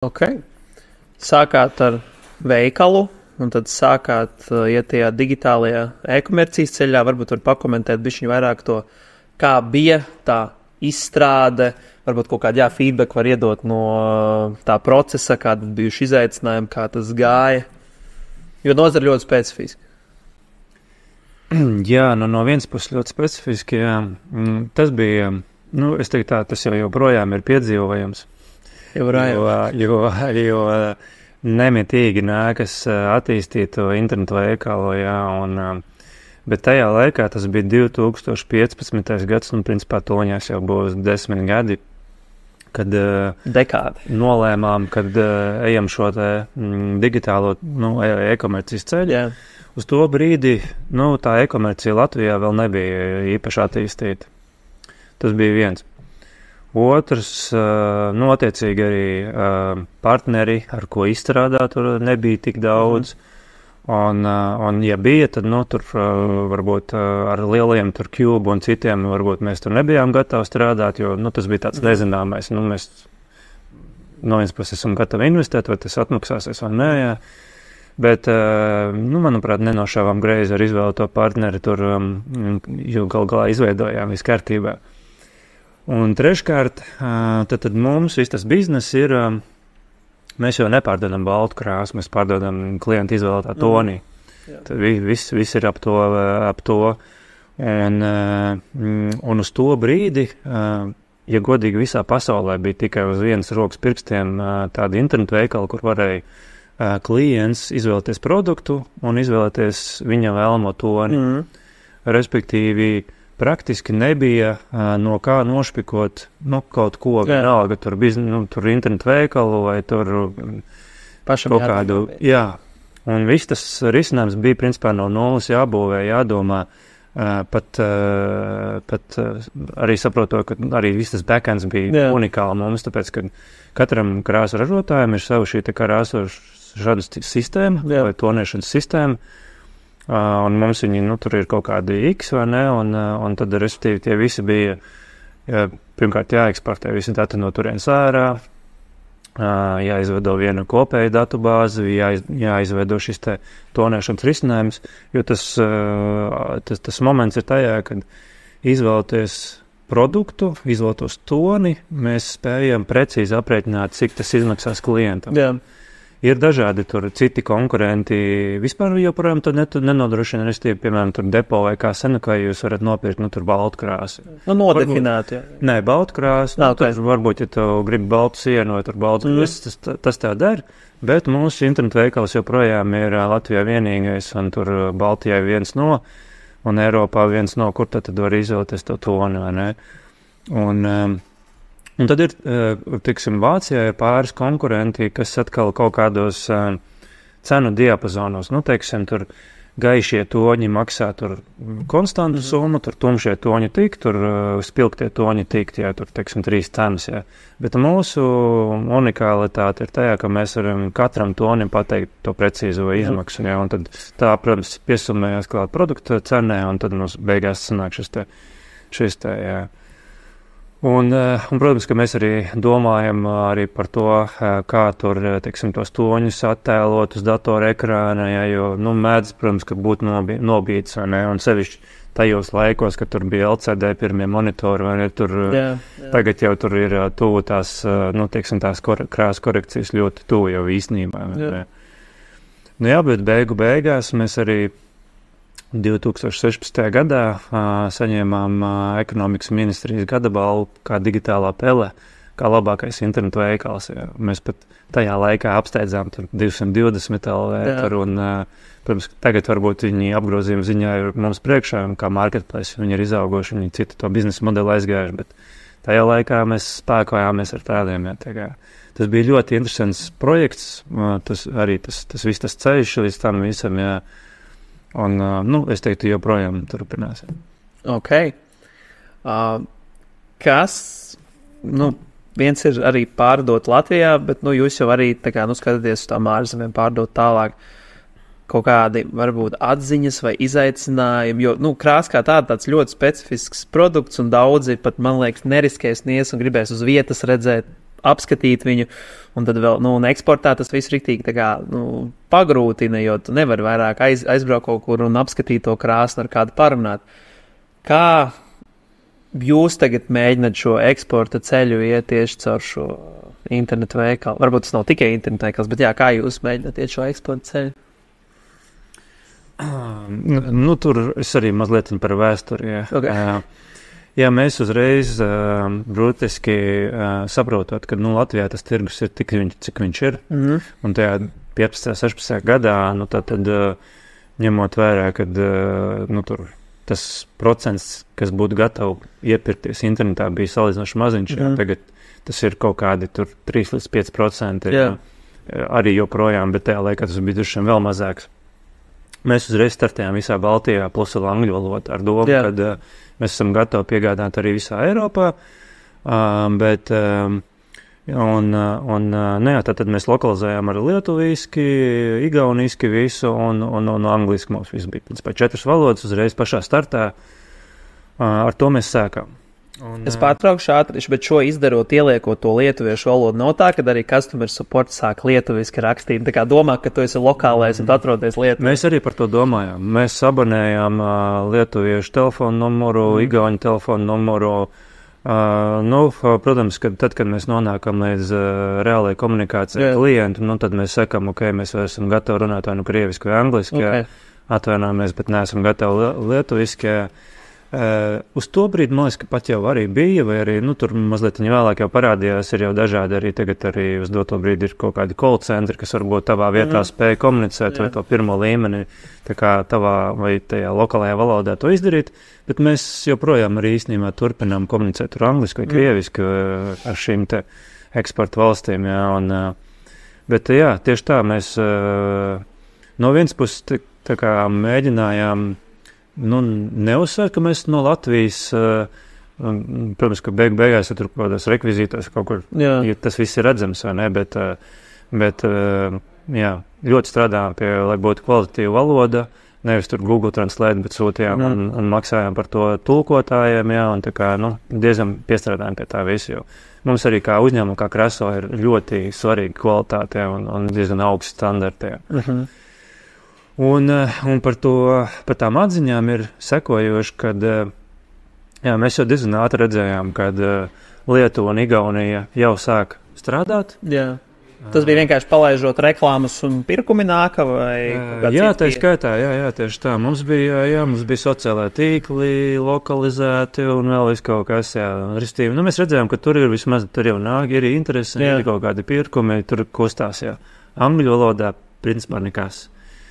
Ok. Sākāt ar veikalu, un tad sākāt iet tajā digitālajā e-komercijas ceļā. Varbūt var pakomentēt bišķiņ vairāk to, kā bija tā izstrāde, varbūt kaut kādu feedback var iedot no tā procesa, kāda bijuši izaicinājumi, kā tas gāja. Jo nozara ļoti specifiski. Jā, no vienas puses ļoti specifiski, jā. Tas bija, es teiktu tā, tas jau joprojām ir piedzīvojams. Jo nemitīgi nākas attīstīt to internetu veikalu, jā, bet tajā laikā tas bija 2015. gads, principā toņās jau būs 10 gadi, kad nolēmām, kad ejam šo te digitālo e-komercijas ceļu. Jā. Uz to brīdi, tā e-komercija Latvijā vēl nebija īpaši attīstīta. Tas bija viens. Otrs, attiecīgi arī partneri, ar ko izstrādāt, tur nebija tik daudz. Un ja bija, tad, tur varbūt ar lieliem tur Cube un citiem, varbūt mēs tur nebijām gatavi strādāt, jo, tas bija tāds nezināmais. Mēs no vienas puses esam gatavi investēt, vai tas atmaksāsies vai nē, jā. Bet, manuprāt, nenošāvām greizi ar izvēlēto partneri tur, jo gal galā izveidojām viss kārtībā. Un treškārt, tad mums viss tas biznes ir, mēs jau nepārdodam baltu krāsu, mēs pārdodam klientu izvēlētā tonī. Tad viss ir ap to. Un uz to brīdi, ja godīgi visā pasaulē bija tikai uz vienas rokas pirkstiem tādi internetu veikali, kur varēja klients izvēlēties produktu un izvēlēties viņa vēlamo toni. Respektīvi, praktiski nebija no kā nošpikot kaut ko, vienalga tur internetu veikalu vai tur pašam kaut kādu. Jā, un viss tas risinājums bija principā no nulles jābūvē, jādomā. Pat arī saprotot, ka arī viss tas backends bija unikāli mums, tāpēc, ka katram krāsu ražotājiem ir savu šī tā kā krāsošanas sistēma vai tonēšanas sistēma. Un mums viņi, tur ir kaut kādi X vai ne, un tad, respektīvi, tie visi bija, pirmkārt jāeksportē visi dati no turienes ārā, jāizveido viena kopēja datubāze, jāizveido šis te tonēšanas risinājums, jo tas moments ir tajā, kad izvēloties produktu, izvēlotos toni, mēs spējam precīzi aprēķināt, cik tas izmaksās klientam. Jā. Ir dažādi tur citi konkurenti, vispār joprojām to nenodrošina, restīvi, piemēram, tur depo vai kā senakā jūs varat nopirkt, tur baltu krāsu. Nodefinēt, jā. Nē, baltu krāsu, tur varbūt, ja tu gribi baltu sienu vai tur baltu krāsu, tas tā der, bet mūsu internetu veikals joprojām ir Latvijā vienīgais, un tur Baltijā viens no, un Eiropā viens no, kur tad var izvēlēties to toni, vai ne? Un tad ir, tiksim, Vācijā ir pāris konkurenti, kas atkal kaut kādos cenu diapazonos, teiksim, tur gaišie toņi maksā tur konstantu summu, tur tumšie toņi tik, tur spilgtie toņi tik, jā, tur, teiksim, 3 cenas, jā. Bet mūsu unikalitāte ir tajā, ka mēs varam katram tonim pateikt to precīzo izmaksu, jā, un tad tā, protams, piesumējās klāt produkta cenē, un tad mums beigās sanāk šis te, jā. Un, protams, ka mēs arī domājam arī par to, kā tur, teiksim, tos toņus attēlot uz datora ekrāna, ja, jo, mēdz, protams, ka būtu nobīts, vai ne, un sevišķi tajos laikos, kad tur bija LCD pirmie monitori, vai ne, tur tagad jau tur ir tuvu tās, teiksim, tās krāsu korekcijas ļoti tuvu jau īstenībā. Jā, bet beigās mēs arī 2016. gadā saņēmām ekonomikas ministrijas gadabalvu kā digitālā pele, kā labākais internetu veikals. Jā. Mēs pat tajā laikā apsteidzām tur 220 LV, un, protams, tagad varbūt viņi apgrozījuma ziņā ir mums priekšā, un kā marketplace viņi ir izaugoši, viņi citu to biznesa modeli aizgājuši, bet tajā laikā mēs spēkojāmies ar tādiem. Jā, tas bija ļoti interesants projekts, tas viss tas ceļš līdz tam visam, jā. Un, es teiktu, joprojām turpinās. Ok. Kas, viens ir arī pārdot Latvijā, bet, jūs jau arī, tā kā, skatāties uz tām ārzemēm pārdot tālāk kaut kādi, varbūt, atziņas vai izaicinājumi, jo, krāsa kā tāda tāds ļoti specifisks produkts, un daudzi pat, man liekas, neriskēs nies un gribēs uz vietas redzēt apskatīt viņu, un tad vēl, un eksportā tas viss riktīgi tā kā, pagrūtina, jo tu nevari vairāk aizbraukt kaut kur un apskatīt to krāsnu ar kādu parunāt. Kā jūs tagad mēģināt šo eksporta ceļu iet tieši caur šo internetu veikalu? Varbūt tas nav tikai internetu veikals, bet jā, kā jūs mēģināt iet šo eksporta ceļu? Tur es arī mazliet par vēsturi. Jā. Okay. Jā, mēs uzreiz brutiski saprotot, ka Latvijā tas tirgus ir tik, cik viņš ir. Un tajā 15. 16. gadā, tad ņemot vērā, kad tur tas procents, kas būtu gatavi iepirkties internetā, bija salīdzinoši maziņš. Tagad tas ir kaut kādi 3 līdz 5%. Arī joprojām, bet tajā laikā tas bija dušiem vēl mazāks. Mēs uzreiz startējām visā Baltijā, plus vēl angļu valodā ar domu, kad mēs esam gatavi piegādāt arī visā Eiropā. Tad mēs lokalizējām arī lietuviski, igauniski visu un angliski mums viss bija. Principā 4 valodas uzreiz pašā startā. Ar to mēs sākām. Es pārtraukšu ātri, bet šo izdarot, ieliekot to lietuviešu valodu, nav tā, ka arī customer support sāk lietuviski rakstīt. Tā kā domā, ka tu esi lokālais un atrodies Lietuvā. Mēs arī par to domājām. Mēs abonējām lietuviešu telefonu numuru, igauņu telefonu numuru. Protams, kad mēs nonākam līdz reālai komunikācijai klientu, tad mēs sakam, mēs esam gatavi runāt vai krieviski vai angliski. Atvainojamies, bet neesam gatavi lietuviski. Uz to brīdi, man liekas, ka pat jau arī bija, vai arī, tur mazliet viņa vēlāk jau parādījās, ir jau dažādi arī tagad arī uz doto brīdi ir kaut kādi call centri, kas varbūt tavā vietā spēja komunicēt vai to pirmo līmeni, tā kā tavā vai tajā lokālajā valodā to izdarīt, bet mēs joprojām arī īstenībā turpinām komunicēt ar angliski vai krieviski ar šīm te eksporta valstīm, bet jā, tieši tā mēs no vienas puses tā kā mēģinājām neuzsver, ka mēs no Latvijas, protams, ka beigās tur kaut kādās rekvizītās kaut kur, ja tas viss ir redzams, vai ne, bet ļoti strādājām pie, lai būtu kvalitatīva valoda, nevis tur Google Translate, bet sūtījām un maksājām par to tulkotājiem, un tā kā, diezgan piestrādājām pie tā visu, jo mums arī kā uzņēmuma, kā Kraso ir ļoti svarīga kvalitāte un diezgan augsts standarti. Un par tām atziņām ir sekojoši, kad mēs jau diezgan ātri redzējām, kad Lietuva un Igaunija jau sāk strādāt. Jā. Tas bija vienkārši palaižot reklāmas un pirkumi nāka vai? Jā, tā skaitā, tieši tā. Mums bija sociālā tīkli lokalizēti un vēl viss kaut kas, ristīvi. Mēs redzējām, ka tur ir vismaz, tur jau nāk, ir interesi, ir kaut kādi pirkumi, tur kustās, Angļu valodā, principā nekas.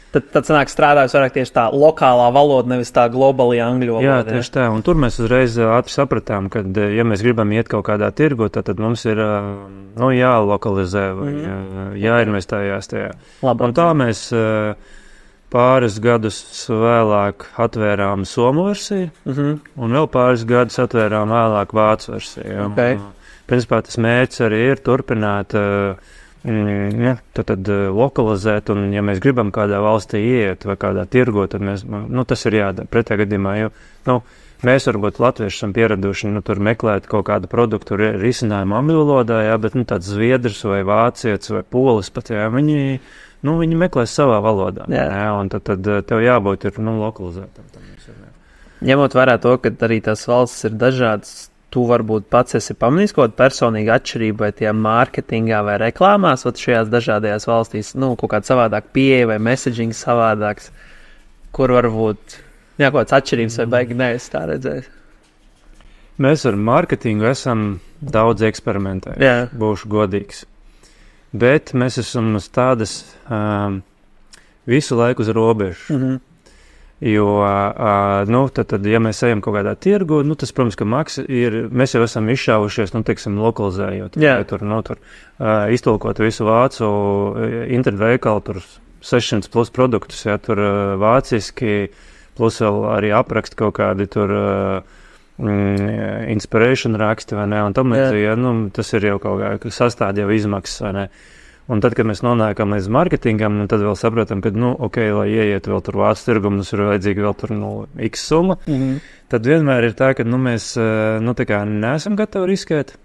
Tad sanāk strādājus vairāk tieši tā lokālā valoda, nevis tā globālā angļu valoda. Jā, tieši tā. Un tur mēs uzreiz ātri sapratām, ka, ja mēs gribam iet kaut kādā tirgu, tad mums ir jālokalizē vai jāinvestējās tajā. Un tā mēs pāris gadus vēlāk atvērām somu versiju, un vēl pāris gadus atvērām vēlāk vācu versiju. Principā tas mērķis arī ir turpināt tad lokalizēt, un ja mēs gribam kādā valstī iet vai kādā tirgo, tad mēs, tas ir jādara pretējā gadījumā, jo, mēs varbūt latvieši esam pieraduši, tur meklēt kaut kādu produktu risinājumu angļu valodā, bet, tāds zviedrs vai vācietis vai polis pat, viņi meklēs savā valodā, un tad tev jābūt ir, lokalizētam. Ņemot vērā to, ka arī tās valstis ir dažādas, tu varbūt pats esi pamanījis kaut kādu personīgu atšķirību vai tie mārketingā vai reklāmās, šajās dažādajās valstīs, kaut kāda savādāk pieeja vai messaging savādāks, kur varbūt, kaut kāds atšķirības vai baigi neesi tā redzējis. Mēs ar mārketingu esam daudz eksperimentējuši, būšu godīgs. Bet mēs esam uz tādas visu laiku uz robežu. Jo, tad, ja mēs ejam kaut kādā tirgu, tas, protams, ka mēs jau esam izšāvušies, lokalizējot, tur iztulkot visu vācu internetu veikalu, tur 600 plus produktus, tur vāciski, plus vēl arī aprakst kaut kādi tur inspiration raksti, vai ne, un tam tas ir jau kaut kā sastād jau izmaksas, vai ne. Un tad, kad mēs nonākam līdz marketingam, tad vēl saprotam, ka, lai ieiet vēl tur vācu tirgu, mums ir vajadzīga vēl tur x summa, tad vienmēr ir tā, ka, mēs, tā kā neesam gatavi riskēt.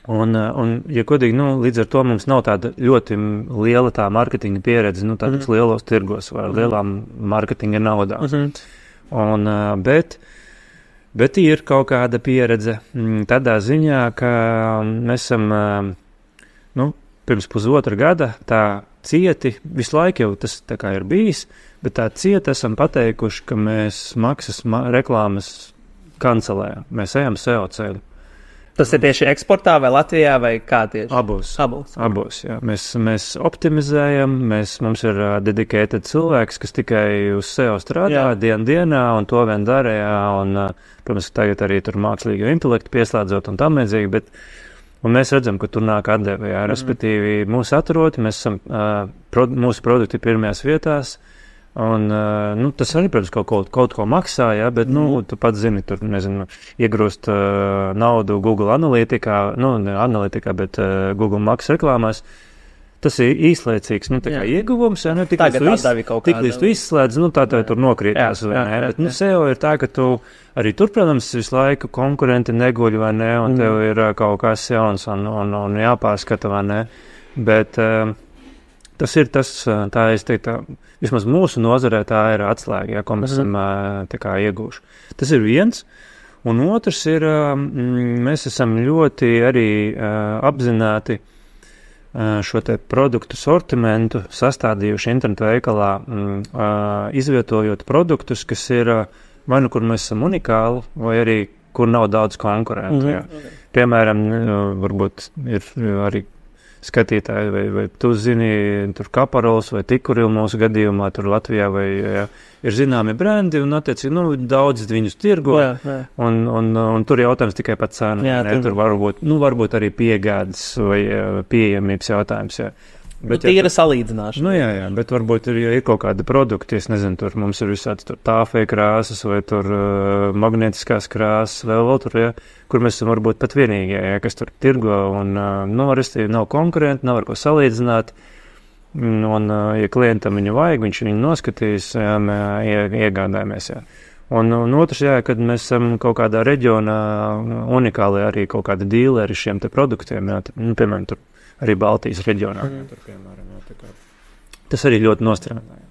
Ja godīgi, līdz ar to mums nav tāda ļoti liela tā mārketinga pieredze, tādos lielos tirgos vai lielām mārketinga naudām. Bet ir kaut kāda pieredze tādā ziņā, ka mēs esam, pirms pusotra gada tā cieti, visu laiku jau tas tā kā ir bijis, bet tā cieti esam pateikuši, ka mēs maksas reklāmas kancelējam. Mēs ejam SEO ceļu. Tas ir tieši eksportā vai Latvijā vai kā tieši? Abos, jā. Mēs optimizējam, mums ir dedicated cilvēks, kas tikai uz SEO strādā dienā un to vien dara, un, protams, tagad arī tur mākslīgo intelektu pieslēdzot un tam līdzīgi, un mēs redzam, ka tur nāk atdeve, respektīvi mūs atrod, mēs esam, mūsu produkti pirmajās vietās, un, tas arī, protams, kaut ko maksā, bet, tu pats zini, tur, iegrūst naudu Google analītikā, ne analītikā, bet Google Max reklāmās. Tas ir īslaicīgs, tā kā ieguvums, tik līdz tu izslēdz, tā tur nokrītās, bet, SEO ir tā, ka tu arī tur, protams, visu laiku konkurenti neguļ, vai ne, un tev ir kaut kas jauns un jāpārskata, vai ne, bet tas ir tas, tā es teiktu, vismaz mūsu nozarē tā ir atslēga, ko mēs esam tā kā iegūši. Tas ir viens, un otrs ir, mēs esam ļoti arī apzināti šo te produktu sortimentu sastādījuši internetu veikalā, izvietojot produktus, kas ir vai kur mēs esam unikāli, vai arī kur nav daudz konkurentu. Piemēram, varbūt ir arī skatītāji, vai tu zini, tur Kaparols vai Tikuril mūsu gadījumā, tur Latvijā, vai ir zināmi brendi, un attiecīgi, daudz viņus tirgo, un tur jautājums tikai par cenu. Tur varbūt arī piegādes vai pieejamības jautājums, Bet, tīra salīdzināšana. Jā, bet varbūt ir kaut kādi produkti, es nezinu, tur mums ir visāds tāfē krāsas vai tur magnētiskās krāsas, vēl tur, kur mēs esam varbūt pat vienīgie, kas tur tirgo, un, restīvi nav konkurenti, nav ar ko salīdzināt, un, ja klientam viņu vajag, viņš viņu noskatīs, iegādājamies, Un otrs, kad mēs esam kaut kādā reģionā unikāli arī kaut kādi dīleri šiem te produktiem, piemēram, tur arī Baltijas reģionā. Tas arī ļoti nostrādāja.